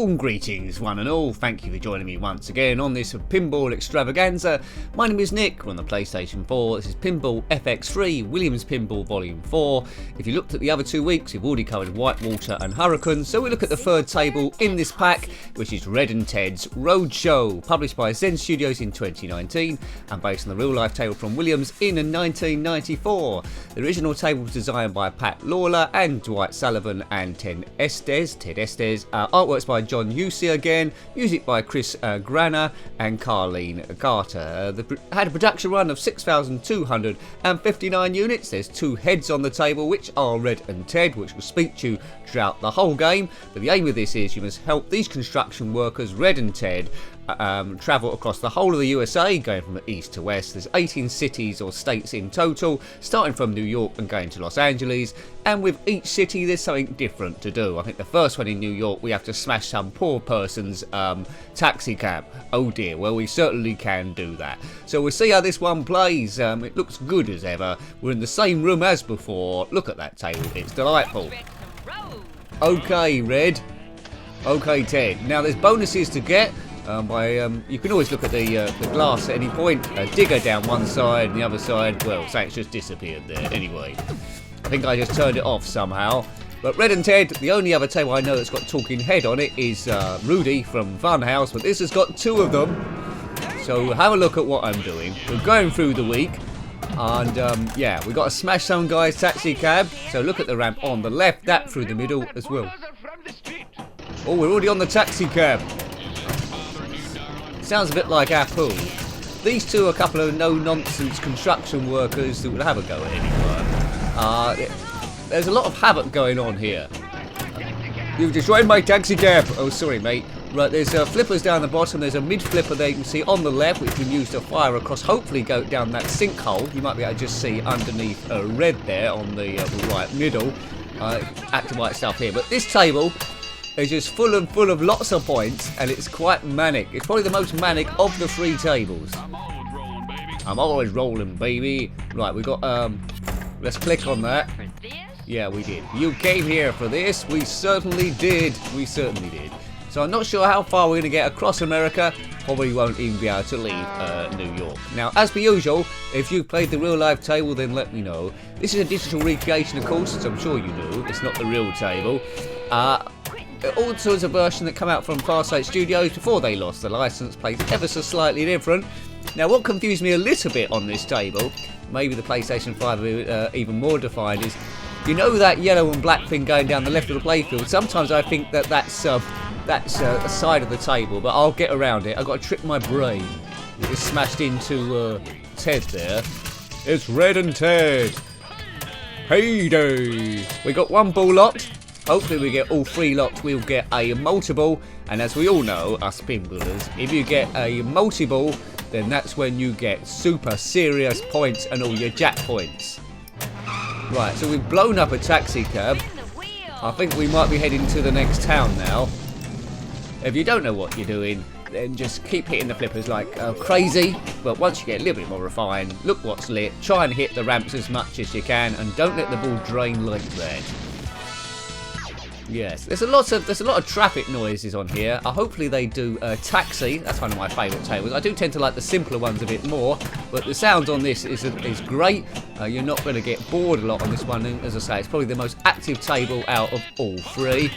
Warm greetings, one and all. Thank you for joining me once again on this pinball extravaganza. My name is Nick. We're on the PlayStation 4. This is Pinball FX3, Williams Pinball Volume 4. If you looked at the other 2 weeks, we've already covered Whitewater and Hurricane. So we look at the third table in this pack, which is Red and Ted's Roadshow, published by Zen Studios in 2019 and based on the real-life table from Williams in 1994. The original table was designed by Pat Lawler and Dwight Sullivan and Ted Estes. Artworks by John Husey again, music by Chris Grana and Carleen Carter. Had a production run of 6,259 units. There's 2 heads on the table, which are Red and Ted, which will speak to you throughout the whole game. But the aim of this is you must help these construction workers, Red and Ted, travel across the whole of the USA, going from east to west. There's 18 cities or states in total, starting from New York and going to Los Angeles. And with each city, there's something different to do. I think the first one in New York, we have to smash some poor person's taxi cab. Oh dear, well, we certainly can do that. So we'll see how this one plays. It looks good as ever. We're in the same room as before. Look at that table, it's delightful. Okay, Red. Okay, Ted. Now, there's bonuses to get. You can always look at the glass at any point. A digger down one side and the other side, well, something's just disappeared there. Anyway, I think I just turned it off somehow. But Red and Ted, the only other table I know that's got talking head on it is Rudy from Funhouse, but this has got 2 of them. So have a look at what I'm doing. We're going through the week, and yeah, we've got to smash some guy's taxi cab. So look at the ramp on the left, that through the middle as well. Oh, we're already on the taxi cab. Sounds a bit like our pool. These 2 are a couple of no-nonsense construction workers that would have a go at any work. There's a lot of havoc going on here. You've destroyed my taxi cab. Oh, sorry, mate. Right, there's flippers down the bottom. There's a mid-flipper there you can see on the left, which we can use to fire across, hopefully go down that sinkhole. You might be able to just see underneath red there on the right middle. Activate stuff here. But this table is just full of lots of points, and it's quite manic. It's probably the most manic of the 3 tables. I'm always rolling, baby. Right, we got let's click on that. Yeah, we did. You came here for this. We certainly did. We certainly did. So I'm not sure how far we're going to get across America. Probably won't even be able to leave New York. Now, as per usual, if you've played the real life table, then let me know. This is a digital recreation, of course, as I'm sure you know. It's not the real table. Also, is a version that came out from Zen Studios before they lost the license, plays ever so slightly different. Now, what confused me a little bit on this table, maybe the PlayStation 5 even more defined, is you know that yellow and black thing going down the left of the playfield. Sometimes I think that's a side of the table, but I'll get around it. I've got to trick my brain. We just smashed into Ted there. It's Red and Ted. Heyday! We got 1 ball locked. Hopefully we get all 3 locked, we'll get a multi-ball, and as we all know, us pinballers, if you get a multi-ball, then that's when you get super serious points and all your jack points. Right, so we've blown up a taxi cab. I think we might be heading to the next town now. If you don't know what you're doing, then just keep hitting the flippers like crazy, but once you get a little bit more refined, look what's lit, try and hit the ramps as much as you can, and don't let the ball drain like that. Yes, there's a lot of traffic noises on here. Hopefully they do taxi. That's one of my favourite tables. I do tend to like the simpler ones a bit more, but the sounds on this is great. You're not going to get bored a lot on this one. And as I say, it's probably the most active table out of all 3.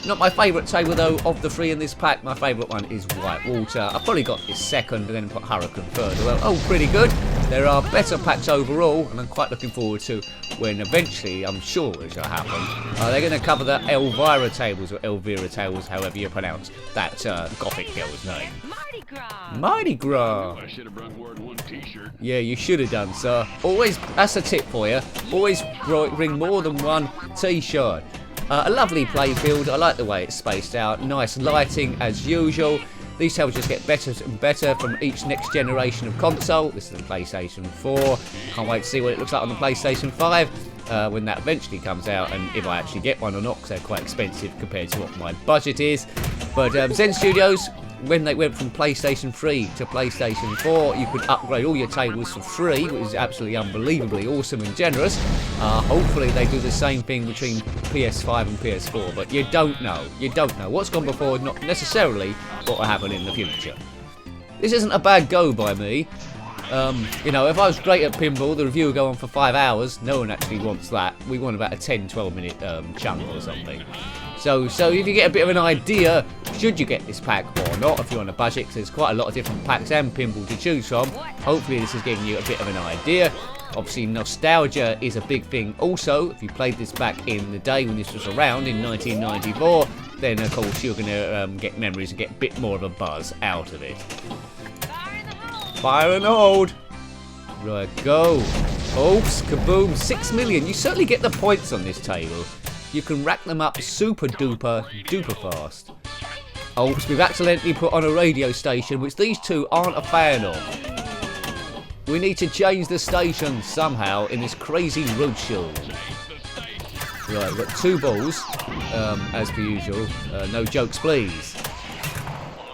Not my favourite table though of the 3 in this pack. My favourite one is Whitewater. I've probably got this second and then put Hurricane third. Well, oh, pretty good. There are better packs overall, and I'm quite looking forward to when eventually, I'm sure it shall happen. They're going to cover the Elvira tables, or Elvira tables, however you pronounce that Gothic girl's name. Mardi Gras! Mardi Gras! I should have brought more than 1 t-shirt. Yeah, you should have done, sir. Always, that's a tip for you. Always bring more than 1 t-shirt. A lovely playfield. I like the way it's spaced out. Nice lighting as usual. These tables just get better and better from each next generation of console. This is the PlayStation 4. Can't wait to see what it looks like on the PlayStation 5 when that eventually comes out, and if I actually get one or not, because they're quite expensive compared to what my budget is. But Zen Studios, when they went from PlayStation 3 to PlayStation 4, you could upgrade all your tables for free, which is absolutely unbelievably awesome and generous. Hopefully they do the same thing between PS5 and PS4, but you don't know. You don't know. What's gone before, not necessarily what will happen in the future. This isn't a bad go by me. You know, if I was great at pinball, the review would go on for 5 hours. No one actually wants that. We want about a 10-12 minute chunk or something. So if you get a bit of an idea, should you get this pack or not, if you're on a budget, because there's quite a lot of different packs and pinball to choose from. Hopefully this is giving you a bit of an idea. Obviously nostalgia is a big thing also. If you played this back in the day when this was around in 1994, then of course you're going to get memories and get a bit more of a buzz out of it. Fire and hold. Right, go. Oops, kaboom, 6 million. You certainly get the points on this table. You can rack them up super duper fast. Oops, we've accidentally put on a radio station, which these two aren't a fan of. We need to change the station somehow in this crazy roadshow. Right, we've got 2 balls, as per usual. No jokes, please.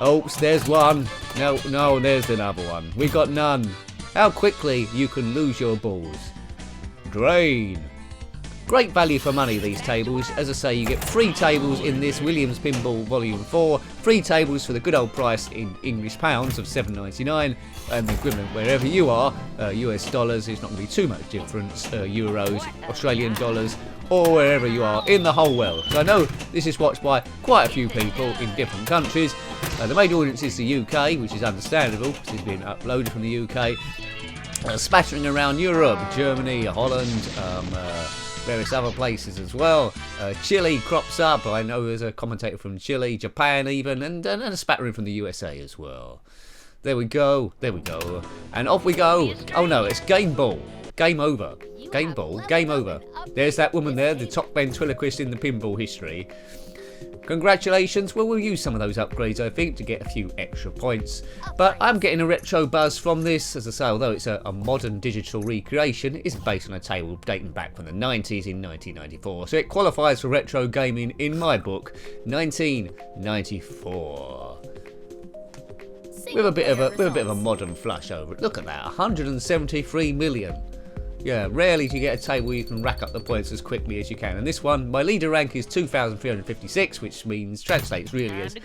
Oops, there's one. No, there's another one. We got none. How quickly you can lose your balls. Drain. Great value for money, these tables. As I say, you get free tables in this Williams Pinball Volume 4. Free tables for the good old price in English pounds of $7.99. And the equivalent wherever you are, US dollars, is not going to be too much difference. Euros, Australian dollars, or wherever you are in the whole world. So I know this is watched by quite a few people in different countries. The main audience is the UK, which is understandable because it's been uploaded from the UK. Spattering around Europe, Germany, Holland, various other places as well. Chile crops up. I know there's a commentator from Chile, Japan even, and a spattering from the USA as well. There we go. There we go. And off we go. Oh no, it's game ball. Game over. Game ball. Game over. There's that woman there, the top ventriloquist in the pinball history. Congratulations. Well, we'll use some of those upgrades, I think, to get a few extra points. But I'm getting a retro buzz from this. As I say, although it's a modern digital recreation, it's based on a table dating back from the 90s in 1994. So it qualifies for retro gaming in my book, 1994. With a bit of a modern flush over it. Look at that, 173 million. Yeah, rarely do you get a table where you can rack up the points as quickly as you can. And this one, my leader rank is 2,356, which means, translates really as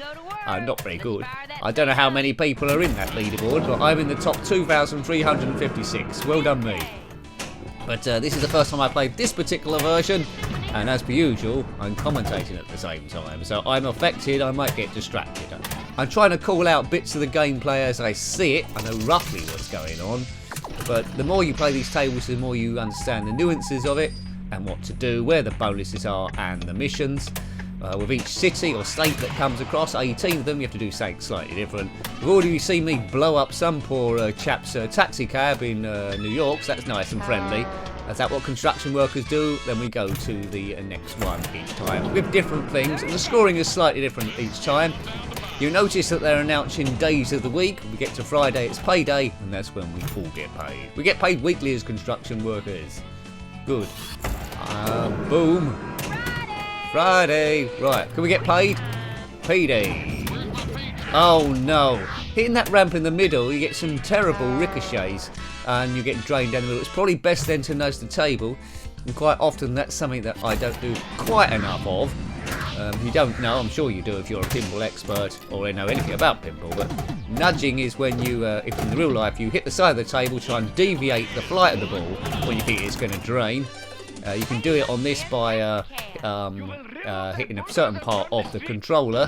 not very good. I don't know how many people are in that leaderboard, but I'm in the top 2,356. Well done me. But this is the first time I played this particular version, and as per usual, I'm commentating at the same time. So I'm affected, I might get distracted. I'm trying to call out bits of the gameplay as I see it. I know roughly what's going on. But the more you play these tables, the more you understand the nuances of it and what to do, where the bonuses are and the missions. With each city or state that comes across, 18 of them, you have to do something slightly different. You've already seen me blow up some poor chap's taxi cab in New York, so that's nice and friendly. Is that what construction workers do? Then we go to the next one each time with different things, and the scoring is slightly different each time. You'll notice that they're announcing days of the week. We get to Friday, it's payday, and that's when we all get paid. We get paid weekly as construction workers. Good. Boom. Friday. Right, can we get paid? Payday. Oh no. Hitting that ramp in the middle, you get some terrible ricochets, and you get drained down the middle. It's probably best then to nose the table, and quite often that's something that I don't do quite enough of. You don't know, I'm sure you do if you're a pinball expert or know anything about pinball, but nudging is when you, if in the real life you hit the side of the table, try and deviate the flight of the ball when you think it's going to drain. You can do it on this by hitting a certain part of the controller.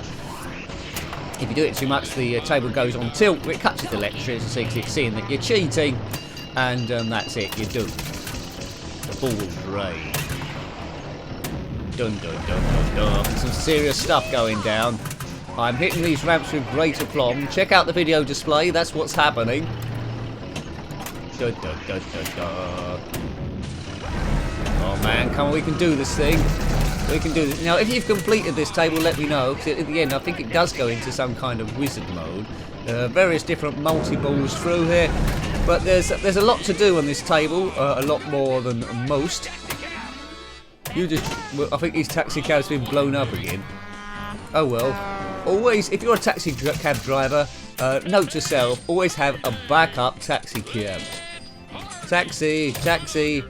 If you do it too much, the table goes on tilt, it catches the electricity because it's seeing that you're cheating, and that's it, you're doomed. The ball will drain. Dun, dun, dun, dun, dun. Some serious stuff going down. I'm hitting these ramps with great aplomb. Check out the video display, that's what's happening. Dun, dun, dun, dun, dun. Oh man, come on, we can do this thing. We can do this. Now, if you've completed this table, let me know, because at the end I think it does go into some kind of wizard mode. Various different multi-balls through here. But there's a lot to do on this table, a lot more than most. I think his taxi cab's been blown up again. Oh well. Always, if you're a taxi cab driver, note to self, always have a backup taxi cab. Taxi, taxi,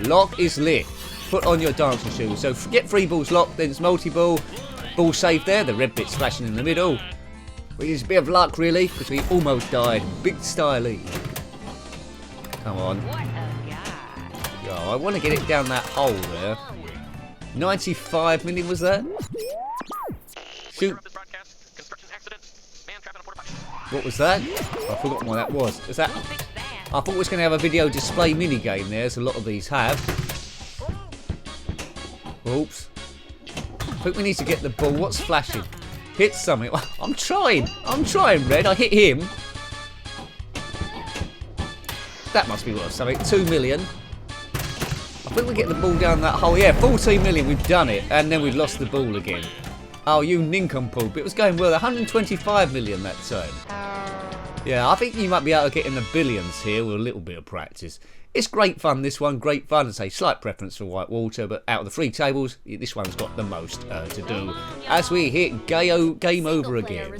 lock is lit. Put on your dancing shoes. So get 3 balls locked, then it's multi-ball. Ball safe there, the red bit's flashing in the middle. Which is a bit of luck really, because we almost died. Big styly. Come on. Oh, I want to get it down that hole there. 95 million was that? Shoot. What was that? I've forgotten what that was. Is that? I thought we was going to have a video display mini game there, as a lot of these have. Oops. I think we need to get the ball. What's flashing? Hit something. I'm trying, Red. I hit him. That must be worth something. 2 million. I think we get the ball down that hole. Yeah, 14 million. We've done it. And then we've lost the ball again. Oh, you nincompoop. It was going well. 125 million that time. Yeah, I think you might be able to get in the billions here with a little bit of practice. It's great fun, this one. Great fun. As I say, slight preference for Whitewater, but out of the 3 tables, this one's got the most to do. As we hit game over again.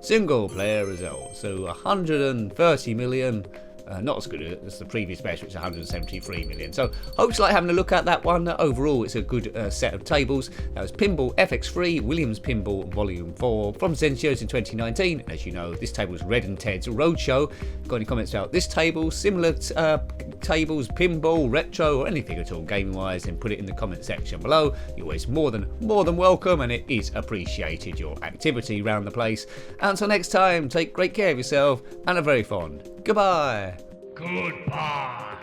Single player results. So 130 million. Not as good as the previous best, which is 173 million. So, hope you like having a look at that one. Overall, it's a good set of tables. That was Pinball FX3, Williams Pinball Volume 4 from Zen Studios in 2019. As you know, this table was Red and Ted's Roadshow. Got any comments about this table, similar tables, pinball, retro, or anything at all gaming-wise, then put it in the comment section below. You're always more than welcome, and it is appreciated, your activity around the place. Until next time, take great care of yourself, and a very fond goodbye. Goodbye.